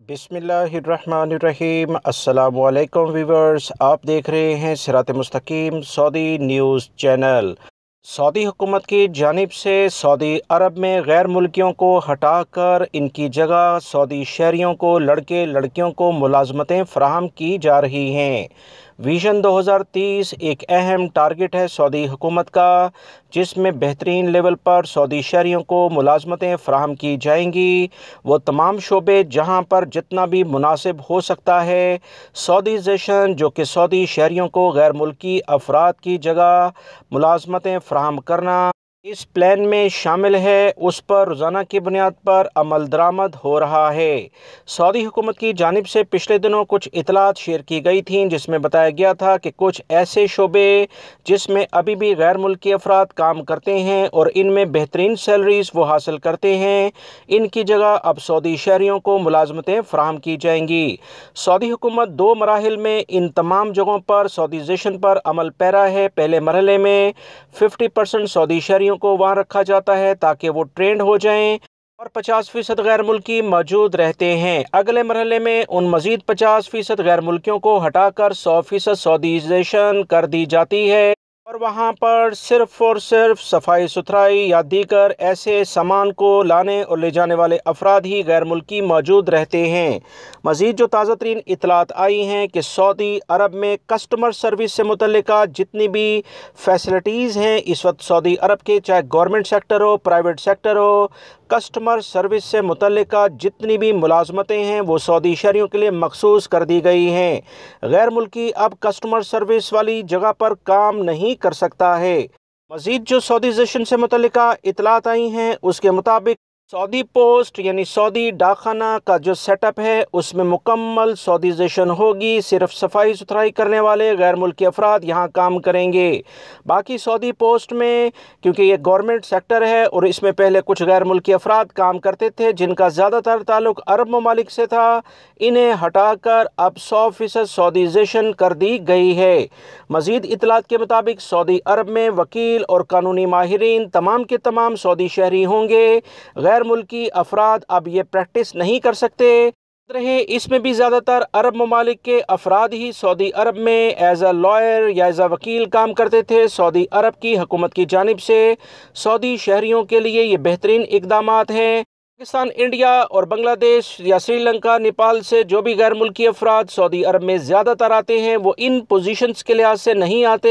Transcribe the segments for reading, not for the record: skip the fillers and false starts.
बिस्मिल्लाहिर्रहमानिर्रहीम। अस्सलामुअलैकुम व्यूवर्स, आप देख रहे हैं सिरात मुस्तकीम सऊदी न्यूज़ चैनल। सऊदी हुकूमत की जानिब से सऊदी अरब में गैर मुल्कियों को हटाकर इनकी जगह सऊदी शहरियों को लड़के लड़कियों को मुलाजमतें फ़राहम की जा रही हैं। विज़न 2030 एक अहम टारगेट है सऊदी हुकूमत का, जिसमें बेहतरीन लेवल पर सऊदी शहरियों को मुलाजमतें फ़राहम की जाएंगी। वो तमाम शोबे जहां पर जितना भी मुनासिब हो सकता है, सऊदीज़ेशन जो कि सऊदी शहरियों को गैर मुल्की अफराद की जगह मुलाजमतें फ़राहम करना इस प्लान में शामिल है, उस पर रोज़ाना की बुनियाद पर अमल दरामद हो रहा है। सऊदी हुकूमत की जानिब से पिछले दिनों कुछ इतलात शेयर की गई थीं, जिसमें बताया गया था कि कुछ ऐसे शोबे जिसमें अभी भी गैर मुल्की अफराद काम करते हैं और इनमें बेहतरीन सैलरीज वो हासिल करते हैं, इनकी जगह अब सऊदी शहरियों को मुलाजमतें फ़राहम की जाएंगी। सऊदी हुकूमत 2 मराहिल में इन तमाम जगहों पर सऊदीज़ेशन पर अमल पैरा है। पहले मरहले में 50% सऊदी शहरियों को वहां रखा जाता है ताकि वो ट्रेंड हो जाएं और 50% गैर मुल्की मौजूद रहते हैं। अगले मरहले में उन मजीद 50% गैर मुल्कियों को हटाकर 100% सऊदीज़ेशन कर दी जाती है और वहाँ पर सिर्फ़ और सिर्फ सफाई सुथराई या दीगर ऐसे सामान को लाने और ले जाने वाले अफराद ही गैर मुल्की मौजूद रहते हैं। मज़ीद जो ताज़ा तरीन इतलात आई हैं कि सऊदी अरब में कस्टमर सर्विस से मुतल्लिका जितनी भी फैसिलिटीज़ हैं इस वक्त सऊदी अरब के, चाहे गवर्नमेंट सेक्टर हो प्राइवेट सेक्टर हो, कस्टमर सर्विस से मुतल्लिका जितनी भी मुलाजमतें हैं वो सऊदी शहरियों के लिए मखसूस कर दी गई हैं। गैर मुल्की अब कस्टमर सर्विस वाली जगह पर काम नहीं कर सकता है। मज़ीद जो सऊदीज़ेशन से मुतल्लिका इतलात आई हैं उसके मुताबिक सऊदी पोस्ट यानी सऊदी डाकखाना का जो सेटअप है उसमें मुकम्मल सऊदीज़ेशन होगी। सिर्फ सफाई सुथराई करने वाले गैर मुल्की अफराद यहाँ काम करेंगे। बाकी सऊदी पोस्ट में, क्योंकि ये गवर्नमेंट सेक्टर है और इसमें पहले कुछ गैर मुल्की अफराद काम करते थे जिनका ज़्यादातर ताल्लुक अरब ममालिक से था, इन्हें हटाकर अब 100% सऊदीज़ेशन कर दी गई है। मज़ीद इतलात के मुताबिक सऊदी अरब में वकील और कानूनी माहिरीन तमाम के तमाम सऊदी शहरी होंगे। गैर मुल्की अफराद अब ये प्रैक्टिस नहीं कर सकते रहे। इसमें भी ज़्यादातर अरब ममालिक के अफराद ही सऊदी अरब में एज अ लॉयर या एज अ वकील काम करते थे। सऊदी अरब की हुकूमत की जानिब से सऊदी शहरियों के लिए ये बेहतरीन इक़दामात हैं। पाकिस्तान, इंडिया और बांग्लादेश या श्रीलंका, नेपाल से जो भी गैर मुल्की अफराद सऊदी अरब में ज़्यादातर आते हैं वो इन पोजीशंस के लिहाज से नहीं आते।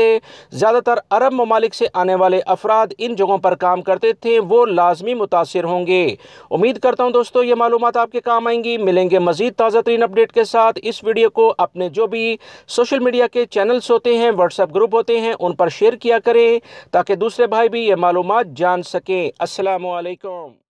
ज़्यादातर अरब ममालिक से आने वाले अफराद इन जगहों पर काम करते थे, वो लाजमी मुतासिर होंगे। उम्मीद करता हूँ दोस्तों ये मालूमात आपके काम आएंगी। मिलेंगे मज़ीद ताज़ा तरीन अपडेट के साथ। इस वीडियो को अपने जो भी सोशल मीडिया के चैनल्स होते हैं, व्हाट्सएप ग्रुप होते हैं, उन पर शेयर किया करें ताकि दूसरे भाई भी ये मालूमात जान सकें। अस्सलामु अलैकुम।